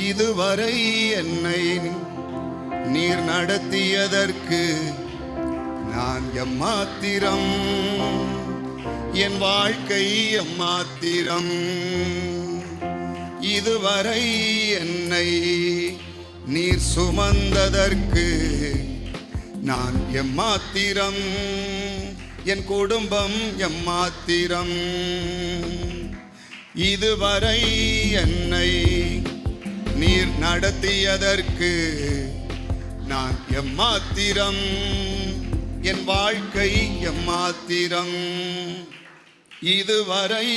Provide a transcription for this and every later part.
இதுவரை என்னை நீர் நடத்தியதற்கு நான் எம்மாத்திரம், என் வாழ்க்கை எம்மாத்திரம். இதுவரை என்னை நீர் சுமந்ததற்கு நான் எம்மாத்திரம், என் குடும்பம் எம்மாத்திரம். இதுவரை என்னை நீர் நடத்தியதற்கு நான் எம்மாத்திரம், என் வாழ்க்கை எம்மாத்திரம். இதுவரை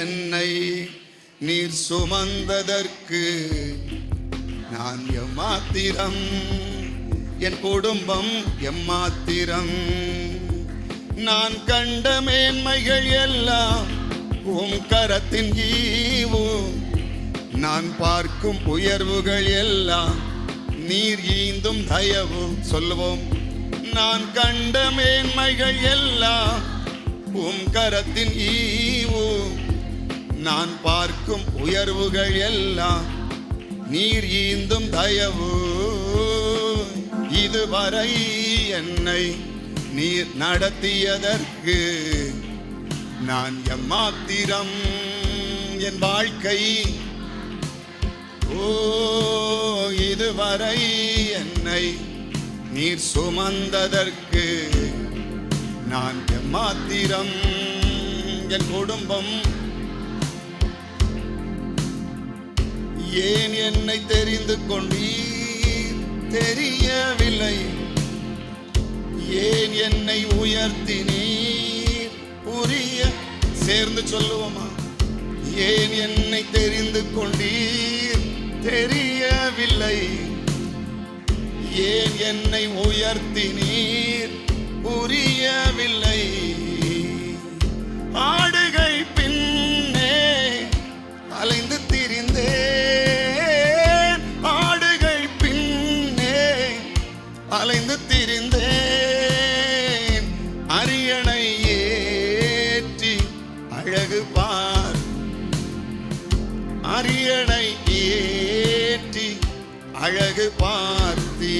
என்னை நீர் சுமந்ததற்கு நான் எம்மாத்திரம், என் குடும்பம் எம்மாத்திரம். நான் கண்ட மேன்மைகள் எல்லாம் உம் கரத்தின் ஈவு, நான் பார்க்கும் உயர்வுகள் எல்லாம் நீர் ஈந்தும் தயவு. சொல்லுவோம், நான் கண்ட மேன்மைகள் எல்லாம் உம் கரத்தின் ஈவு, நான் பார்க்கும் உயர்வுகள் எல்லாம் நீர் ஈந்தும் தயவு. இதுவரை என்னை நீர் நடத்தியதற்கு நான் எம்மாத்திரம், என் வாழ்க்கை. ஓ, இதுவரை என்னை நீர் சுமந்ததற்கு நான் எம்மாத்திரம், என் குடும்பம். ஏன் என்னை தெரிந்து கொண்டீர் தெரியவில்லை, ஏன் என்னை உயர்த்தினீர் புரிய. சேர்ந்து சொல்லுவோமா? ஏன் என்னை தெரிந்து கொண்டீர் தெரியவில்லை, ஏன் என்னை உயர்த்தினீர் புரியவில்லை. ஆடுகை பின்னே அலைந்து திரிந்தேன், ஆடுகை பின்னே அலைந்து திரிந்தேன். அரியணை ஏற்றி அழகு பார், அரியணை ஏற்றி அழகு பார்த்தீ.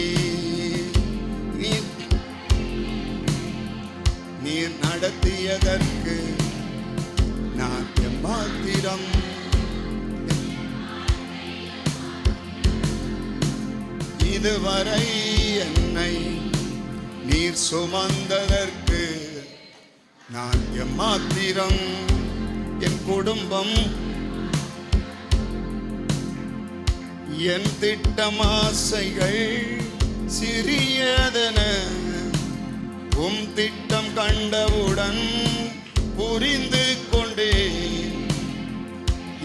நீர் நடத்தியதற்கு நான் எம்மாத்திரம், இதுவரை என்னை நீர் சுமந்ததற்கு நான் எம்மாத்திரம், என் குடும்பம். என் திட்டம் ஆசைகள் சிறியதென உம் திட்டம் கண்டவுடன் புரிந்து கொண்டேன்.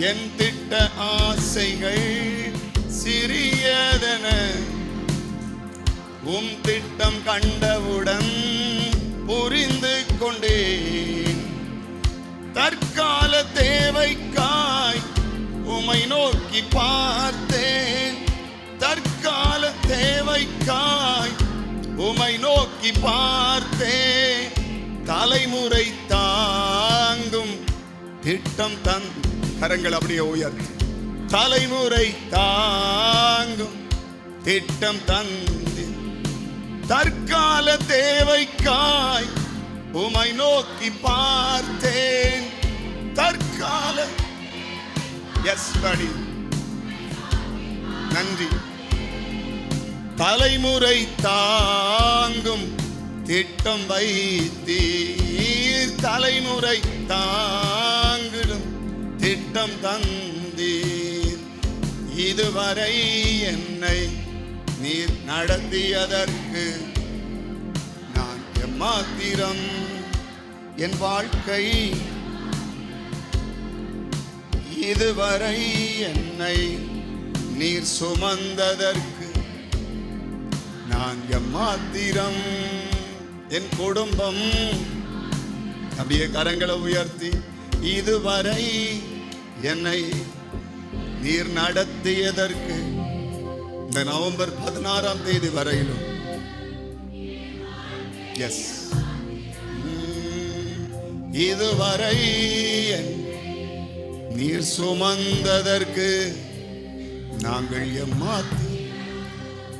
என் திட்ட ஆசைகள் சிறியதென உம் திட்டம் கண்டவுடன் புரிந்து கொண்டேன். தற்கால தேவைக்காய் உம்மை நோக்கி பார்த்தேன், தற்கால தேவைக்காய் உம்மை நோக்கி பார்த்தேன். தலைமுறை தாங்கும் திட்டம் தன் கரங்கள் அப்படியே உயர்த்தி, தலைமுறை தாங்கும் திட்டம் தந்து. தற்கால தேவைக்காய் உம்மை நோக்கி பார்த்தேன், தற்கால. எஸ் படி, நன்றி. தலைமுறை தாங்கும் திட்டம் வைத்தீர், தலைமுறை தாங்கிடும் திட்டம் தந்தீர். இதுவரை என்னை நீர் நடத்தியதற்கு நான் எம்மாத்திரம், என் வாழ்க்கை. இதுவரை என்னை நீர் சுமந்ததற்கு நான் எம்மாத்திரம், என் குடும்பம். அப்படியே கரங்களை உயர்த்தி, இதுவரை என்னை நீர் நடத்தியதற்கு இந்த நவம்பர் 16ஆம் தேதி வரையிலும். எஸ், இதுவரை நீர் சுமந்ததற்கு நாங்கள்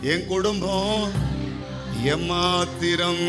என் குடும்பம் எம்மாத்திரம்.